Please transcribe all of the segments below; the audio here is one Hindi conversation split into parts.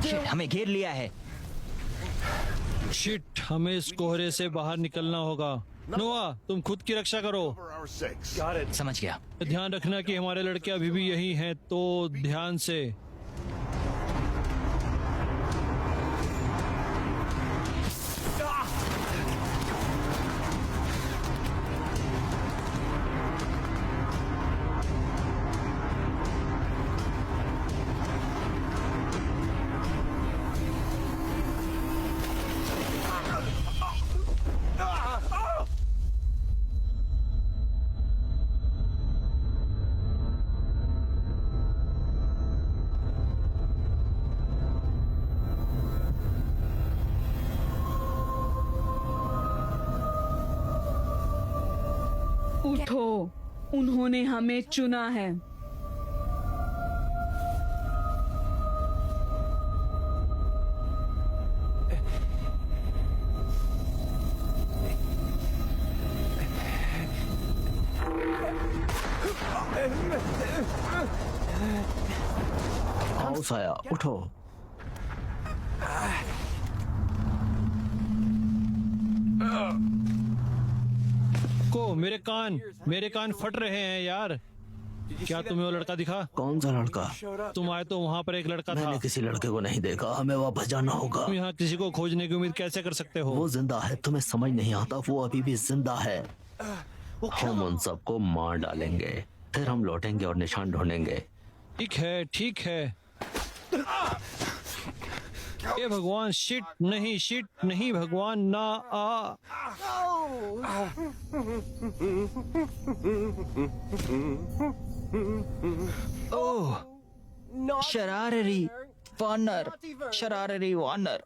शिट, हमें घेर लिया है। शिट, हमें इस कोहरे से बाहर निकलना होगा। नोआ, तुम खुद की रक्षा करो। समझ गया। ध्यान रखना कि हमारे लड़के अभी भी यही हैं, तो ध्यान से। उठो, उन्होंने हमें चुना है। आओ साया, उठो। को मेरे कान फट रहे हैं यार। क्या तुम्हें वो लड़का दिखा? कौन सा लड़का? तुम आए तो वहाँ पर एक लड़का था। मैंने किसी लड़के को नहीं देखा। हमें वापस जाना होगा। तुम यहाँ किसी को खोजने की उम्मीद कैसे कर सकते हो? वो जिंदा है, तुम्हें समझ नहीं आता। वो अभी भी जिंदा है। हम उन सबको मार डालेंगे, फिर हम लौटेंगे और निशान ढूंढेंगे। ठीक है, ठीक है। ये भगवान, शिट नहीं भगवान, ना आ। ओह, शराररी वानर।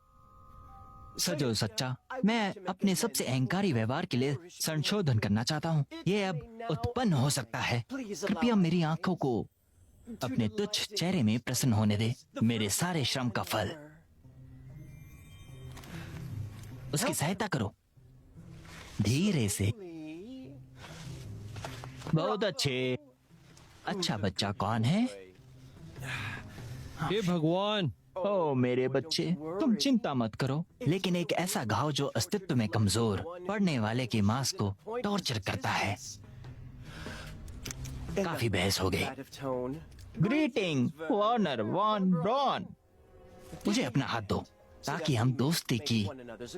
सजो सच्चा, मैं अपने सबसे अहंकारी व्यवहार के लिए संशोधन करना चाहता हूँ। ये अब उत्पन्न हो सकता है। कृपया मेरी आंखों को अपने तुच्छ चेहरे में प्रसन्न होने दे। मेरे सारे श्रम का फल। उसकी सहायता करो, धीरे से। बहुत अच्छे। अच्छा बच्चा कौन है? हे भगवान। ओ मेरे बच्चे, तुम चिंता मत करो, लेकिन एक ऐसा घाव जो अस्तित्व में कमजोर पड़ने वाले के मांस को टॉर्चर करता है। काफी बहस हो गई। Greeting Wernher von Braun. मुझे अपना हाथ दो ताकि हम दोस्ती की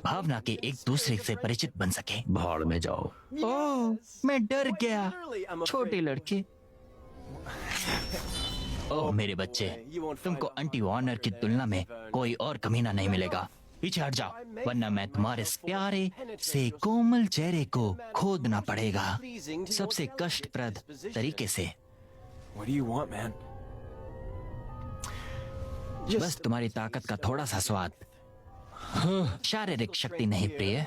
भावना के एक दूसरे से परिचित बन सके। भाड़ में जाओ। ओह, मैं डर गया। छोटे लड़के। ओह मेरे बच्चे, तुमको आंटी वार्नर की तुलना में कोई और कमीना नहीं मिलेगा। पीछे हट जाओ, वरना मैं तुम्हारे इस प्यारे से कोमल चेहरे को खोदना पड़ेगा, सबसे कष्टप्रद तरीके से। बस तुम्हारी ताकत का थोड़ा सा स्वाद। शारीरिक शक्ति नहीं प्रिय,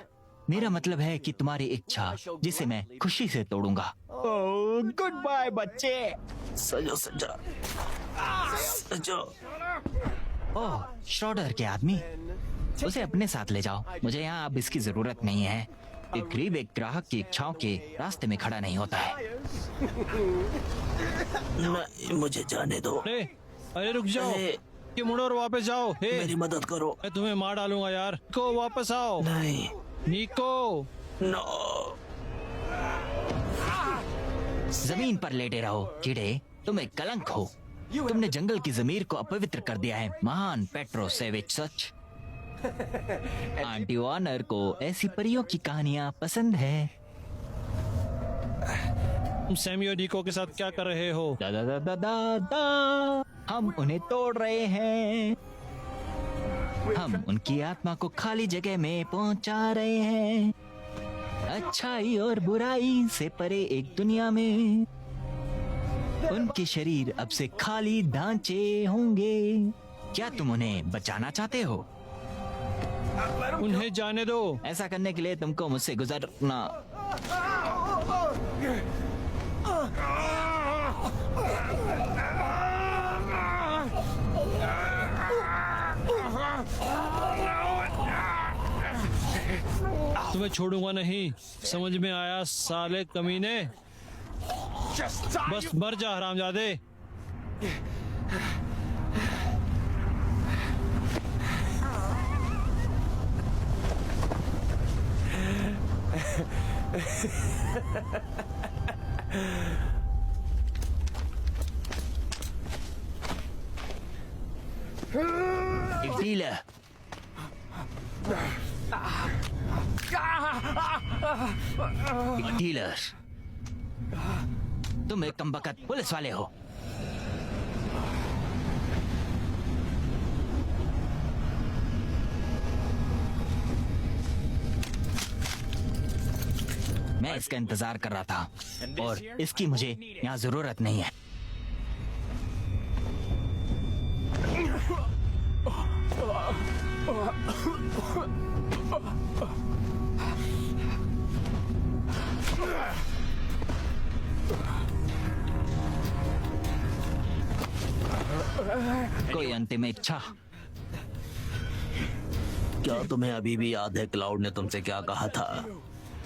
मेरा मतलब है कि तुम्हारी इच्छा जिसे मैं खुशी से तोड़ूंगा। ओह गुड बाय बच्चे। सजो सजा, सजो। ओह श्रोडर के आदमी, उसे अपने साथ ले जाओ। मुझे यहाँ अब इसकी जरूरत नहीं है। एक गरीब एक ग्राहक की इच्छाओं के रास्ते में खड़ा नहीं होता है। नहीं, मुझे जाने दो। अरे रुक जाओ, कि मुड़ो और वापस जाओ। हे, मेरी मदद करो। मैं तुम्हें मार डालूंगा यार। को वापस आओ। नहीं। निको, नो। जमीन पर लेटे रहो कीड़े, तुम एक कलंक हो। तुमने जंगल की जमीर को अपवित्र कर दिया है, महान पेट्रो सेविच। सच। आंटी वार्नर को ऐसी परियों की कहानियां पसंद है। तुम सैमी और निको के साथ क्या कर रहे हो? दा दा दा दा दा दा। हम उन्हें तोड़ रहे हैं। हम उनकी आत्मा को खाली जगह में पहुंचा रहे हैं, अच्छाई और बुराई से परे एक दुनिया में। उनके शरीर अब से खाली ढांचे होंगे। क्या तुम उन्हें बचाना चाहते हो? उन्हें जाने दो। ऐसा करने के लिए तुमको मुझसे गुजरना। तुम्हें छोड़ूंगा नहीं, समझ में आया साले कमीने? बस मर जा हरामजादे। एक डीलर। एक डीलर। तुम एक कमबख्त पुलिस वाले हो। मैं इसका इंतजार कर रहा था और इसकी मुझे यहाँ जरूरत नहीं है। कोई अंतिम इच्छा? क्या तुम्हें अभी भी याद है क्लाउड ने तुमसे क्या कहा था?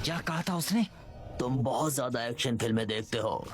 क्या कहा था उसने? तुम बहुत ज्यादा एक्शन फिल्में देखते हो।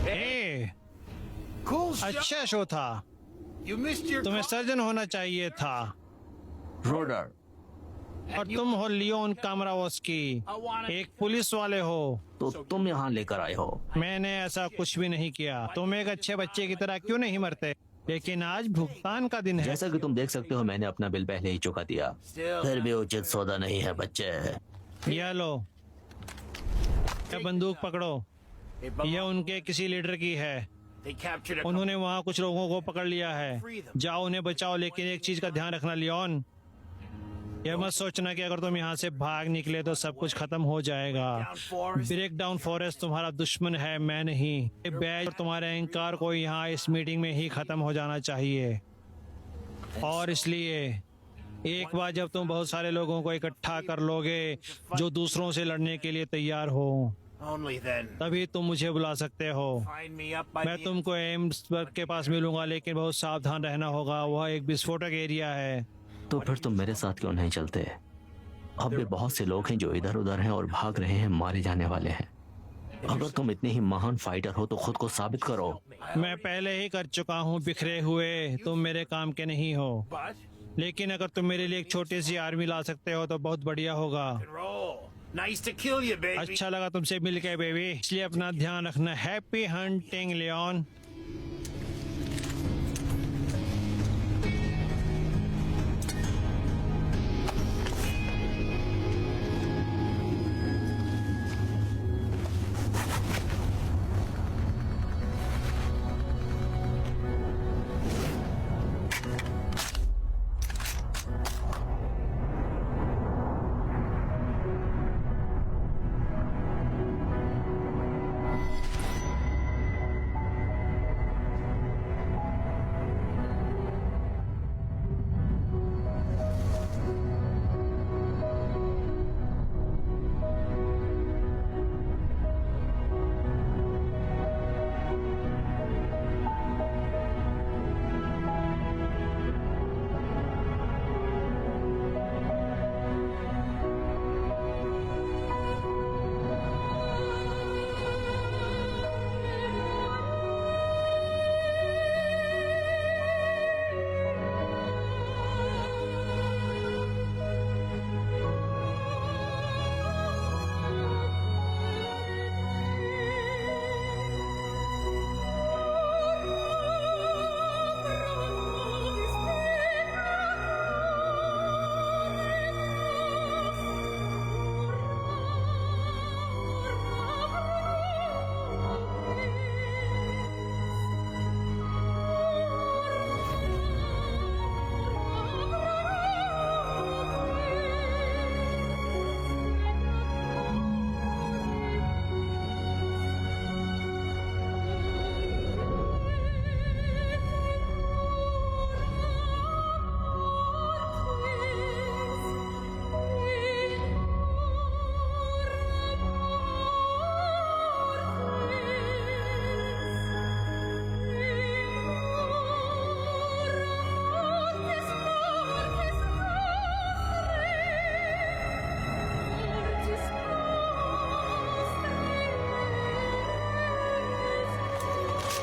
ए, अच्छा शो था। तुम्हें सर्जन होना चाहिए था। रोडर, और तुम हो लियोन कामरावस्की, एक पुलिस वाले हो। तो तुम यहाँ लेकर आए हो। मैंने ऐसा कुछ भी नहीं किया। तुम एक अच्छे बच्चे की तरह क्यों नहीं मरते? लेकिन आज भुगतान का दिन है। जैसा कि तुम देख सकते हो, मैंने अपना बिल पहले ही चुका दिया। फिर भी उचित सौदा नहीं है बच्चे। यह लो, यह बंदूक पकड़ो। यह उनके किसी लीडर की है। उन्होंने वहाँ कुछ लोगों को पकड़ लिया है। जाओ उन्हें बचाओ, लेकिन एक चीज का ध्यान रखना लियोन, यह मत सोचना कि अगर तुम यहाँ से भाग निकले तो सब कुछ खत्म हो जाएगा। ब्रेक डाउन फॉरेस्ट तुम्हारा दुश्मन है, मैं नहीं। ये बैज और तुम्हारे अहंकार को यहाँ इस मीटिंग में ही खत्म हो जाना चाहिए। और इसलिए एक बार जब तुम बहुत सारे लोगों को इकट्ठा कर लोगे जो दूसरों से लड़ने के लिए तैयार हो, तभी तुम मुझे बुला सकते हो। मैं तुमको एम्सबर्ग के पास मिलूंगा, लेकिन बहुत सावधान रहना होगा। वह एक विस्फोटक एरिया है। तो फिर तुम मेरे साथ क्यों नहीं चलते? अब भी बहुत से लोग हैं जो इधर उधर हैं और भाग रहे हैं, मारे जाने वाले हैं। अगर तुम इतने ही महान फाइटर हो तो खुद को साबित करो। मैं पहले ही कर चुका हूँ बिखरे हुए। तुम मेरे काम के नहीं हो, लेकिन अगर तुम मेरे लिए एक छोटी सी आर्मी ला सकते हो तो बहुत बढ़िया होगा। अच्छा लगा तुमसे मिलके बेबी, इसलिए अपना ध्यान रखना। Happy hunting Leone.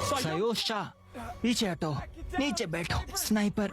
सयोशा पीछे हटो, नीचे बैठो, स्नाइपर